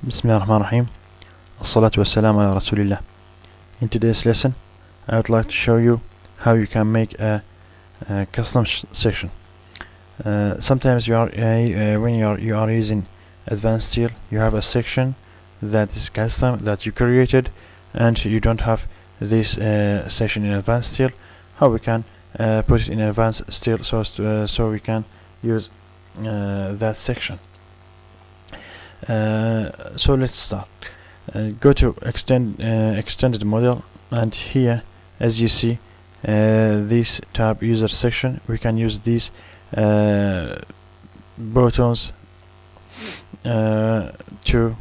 Bismillahirrahmanirrahim. As-salatu was-salam ala Rasulillah. In today's lesson, I would like to show you how you can make a custom section. Sometimes you are when you are using advanced style, you have a section that is custom that you created, and you don't have this section in advanced style. How we can put it in advanced style so we can use that section. So let's start. Go to extended model, and here, as you see, this tab user section, we can use these buttons to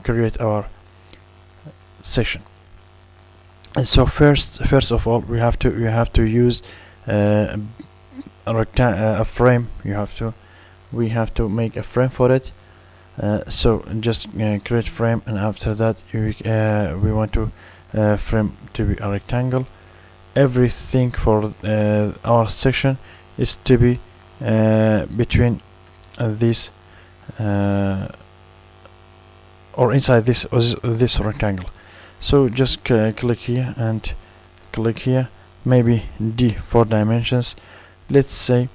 create our section. And so first of all, we have to use a frame. We have to make a frame for it. So just create frame, and after that we want to frame to be a rectangle. Everything for our section is to be between this or inside this rectangle. So just click here and click here, maybe D 4 dimensions. Let's say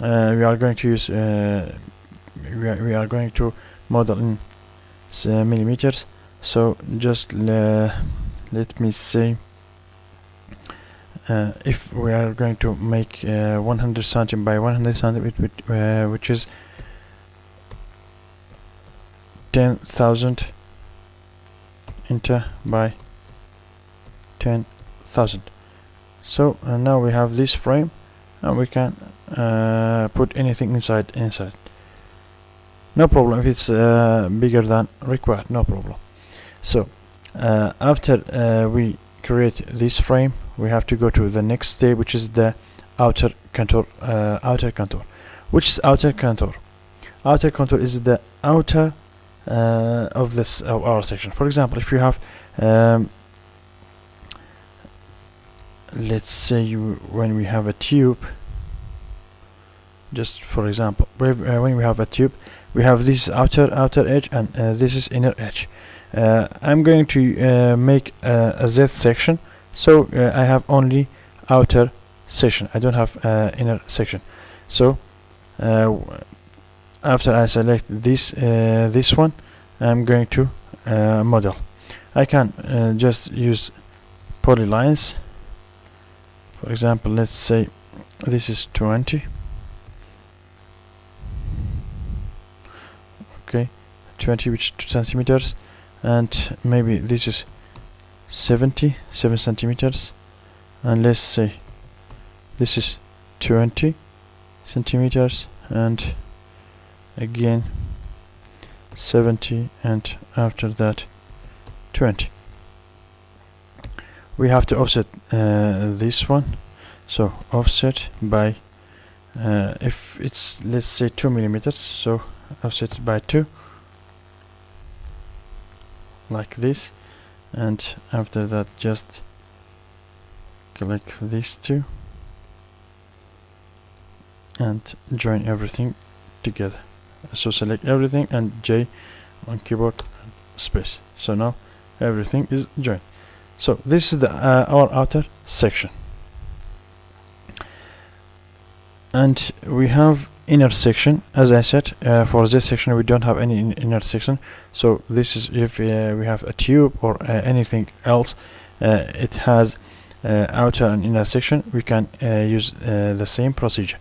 we are going to use we are going to model in millimeters. So just let me say if we are going to make 100 cm by 100 cm, which is 10,000 by 10,000. So now we have this frame, and we can put anything inside. No problem if it's bigger than required, no problem. So after we create this frame, we have to go to the next step, which is the outer contour. Which is outer contour? Outer contour is the outer of our section. For example, if you have let's say when we have a tube, just for example, when we have a tube, we have this outer edge, and this is inner edge. I'm going to make a Z section, so I have only outer section. I don't have inner section. So after I select this one, I'm going to model. I can just use polylines. For example, let's say this is 20. Okay, 20, which 2 centimeters, and maybe this is 7 centimeters, and let's say this is 20 centimeters, and again 70, and after that 20. We have to offset this one, so offset by if it's, let's say, 2 millimeters, so offset by 2, like this, and after that just click these two and join everything together. So select everything and J on keyboard and space. So now everything is joined. So this is our outer section, and we have inner section. As I said, for this section we don't have any inner section. So this is if we have a tube or anything else, it has outer and inner section, we can use the same procedure.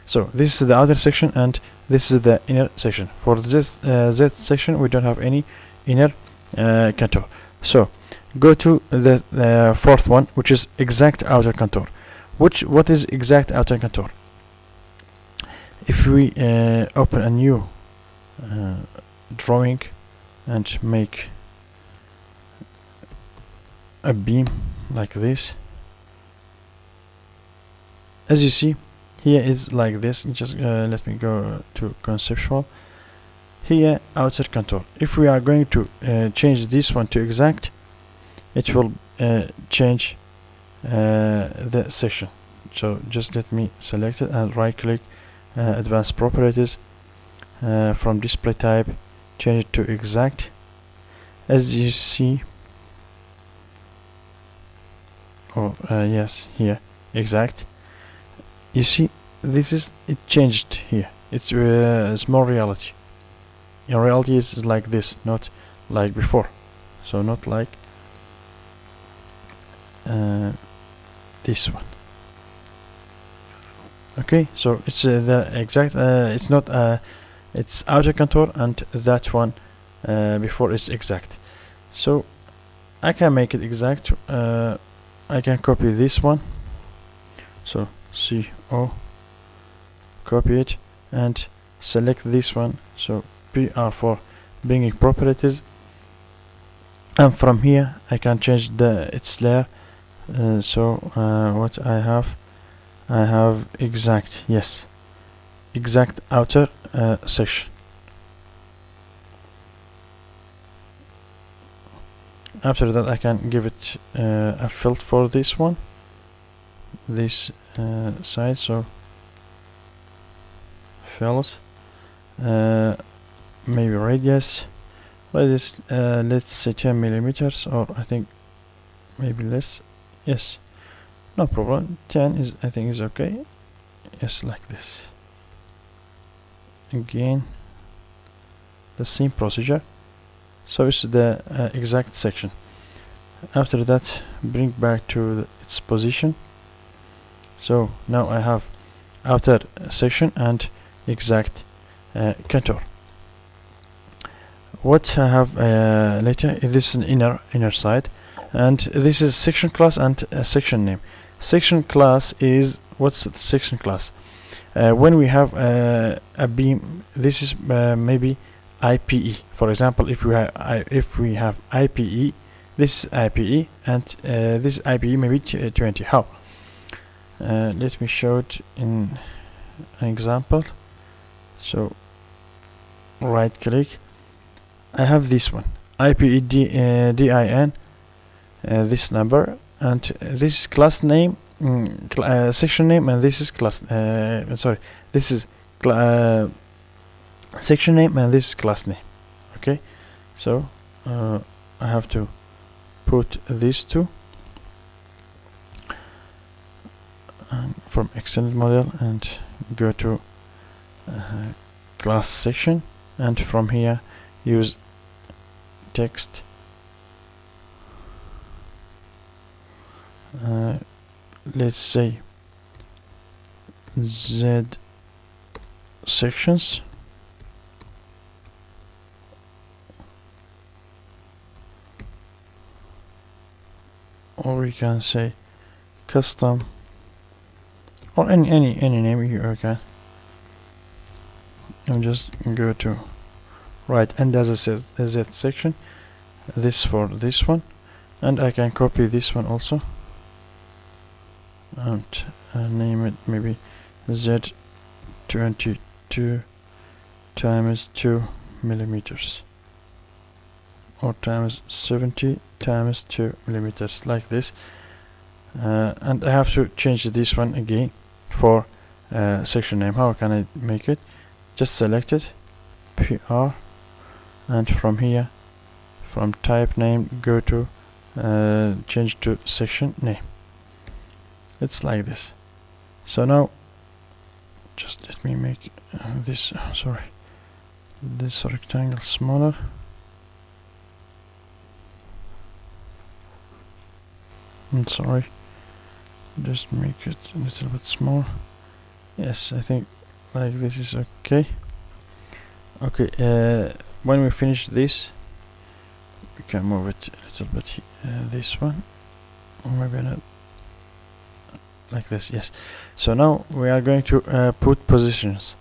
So this is the outer section, and this is the inner section. For this Z section we don't have any inner contour. So go to the fourth one, which is exact outer contour. What is exact outer contour? If we open a new drawing and make a beam like this, as you see, here is like this. Just let me go to conceptual. Here, outer contour. If we are going to change this one to exact, it will change the section. So just let me select it and right click, advanced properties, from display type change it to exact. As you see, yes, here, exact. You see, this is it changed here. It's more reality. In reality, it's like this, not like before. So not like this one. Okay, so it's the exact. It's not. It's outer contour, and that one before is exact. So I can make it exact. I can copy this one. So CO, copy it, and select this one. So PR for bringing properties, and from here I can change its layer. What I have exact, yes, exact outer section. After that, I can give it a filter for this one, this side. So fills, maybe radius. Let's say 10 millimeters, or I think maybe less. Yes, no problem. 10 is, I think, is okay. Yes, like this. Again, the same procedure. So it's the exact section. After that, bring back to its position. So now I have outer section and exact contour. What I have later is this an inner side, and this is section class and section name. Section class is, what's the section class? When we have a beam, this is maybe IPE. For example, if we have IPE, this is IPE, and this is IPE maybe 20. How? Let me show it in an example. So right click. I have this one, IPE DIN, this number, and this is class name, section name, and this is class. Sorry, this is section name, and this is class name. Okay, so I have to put these two from extended model and go to class section, and from here use text. Let's say Z sections, or we can say custom, or any name you can. And just go to right, and as I said, the Z section, this for this one, and I can copy this one also and name it maybe Z22 times 2 millimeters, or times 70 times 2 millimeters, like this. And I have to change this one again for section name. How can I make it? Just select it, PR, and from here, from type name, go to change to section name. It's like this. So now just let me make this this rectangle smaller. I'm sorry, just make it a little bit small. Yes, I think like this is okay. Okay, when we finish this, we can move it a little bit, this one, or maybe not, like this. Yes. So now we are going to put positions.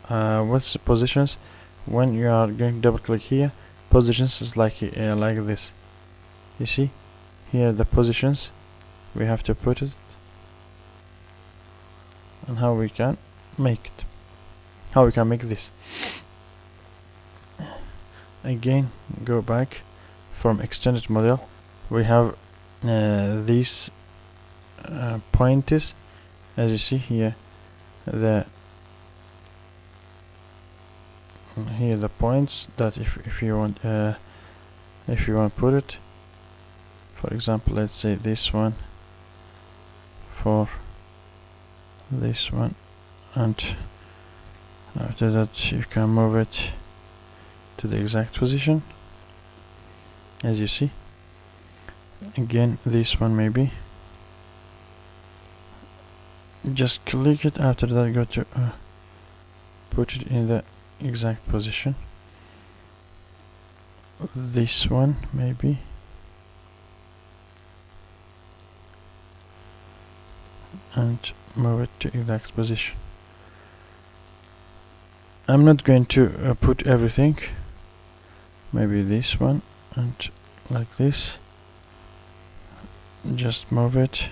What's the positions? When you are going to double click here, positions is like this. You see here the positions, we have to put it, and how we can make it, how we can make this. Again, go back from extended model. We have these pointers, as you see here, the here the points that if you want to put it. For example, let's say this one for this one, and after that you can move it to the exact position, as you see. Again, this one maybe. Just click it, after that go to put it in the exact position. This one maybe. And move it to exact position. I'm not going to put everything. Maybe this one, and like this. Just move it.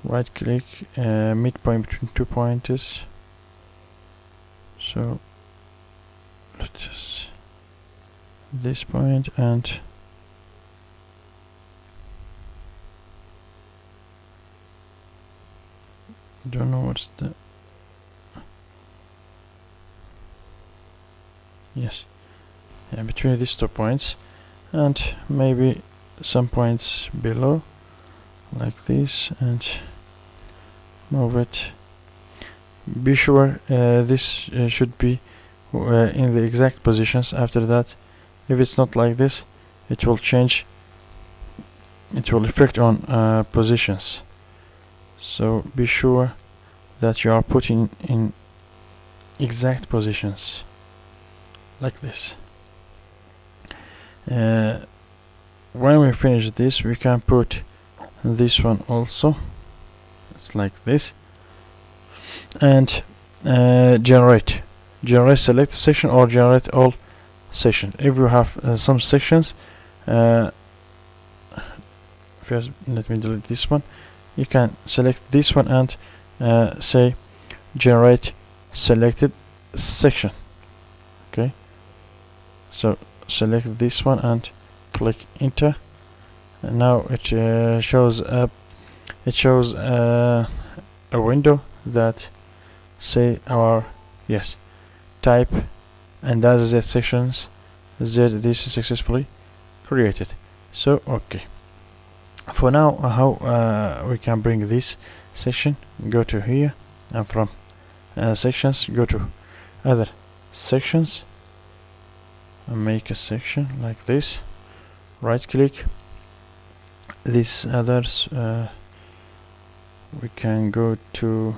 Right click, midpoint between 2 pointers. So let's just this point, and don't know what's the yes, yeah, between these 2 points, and maybe some points below, like this, and move it. Be sure this should be in the exact positions. After that, if it's not like this, it will change, it will affect on positions. So be sure that you are putting in exact positions, like this. When we finish this, we can put this one also. It's like this. And generate select section or generate all section. If you have some sections, first let me delete this one. You can select this one and say generate selected section. Okay, so select this one and click enter, and now it shows up, it shows a window that say our type and as Z sections Z, this is successfully created. So okay, for now how we can bring this section, go to here, and from sections go to other sections and make a section like this. Right click these others, we can go to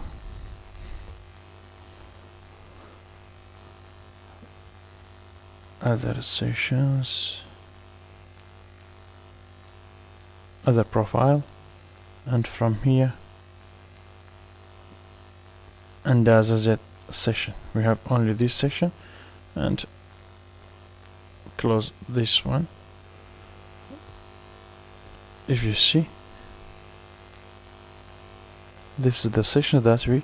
other sections, other profile, and from here and as a Z section we have only this section, and close this one. If you see, this is the section that we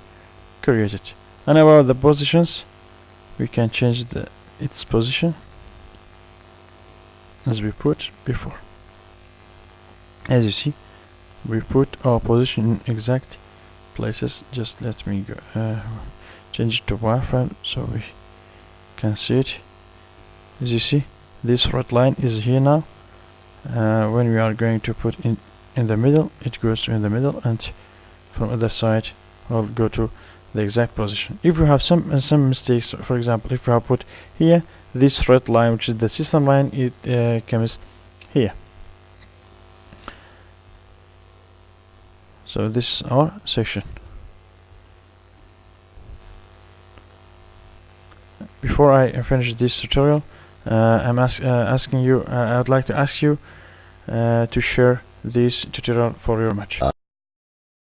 created. And about the positions, we can change its position as we put before. As you see, we put our position in exact places. Just let me go change it to wireframe so we can see it. As you see, this red line is here now. When we are going to put in the middle, it goes in the middle, and from other side we'll go to the exact position. If you have some mistakes, for example, if you have put here this red line, which is the system line, it comes here. So this is our section. Before I finish this tutorial, I'm asking you, I would like to ask you to share this tutorial for your match.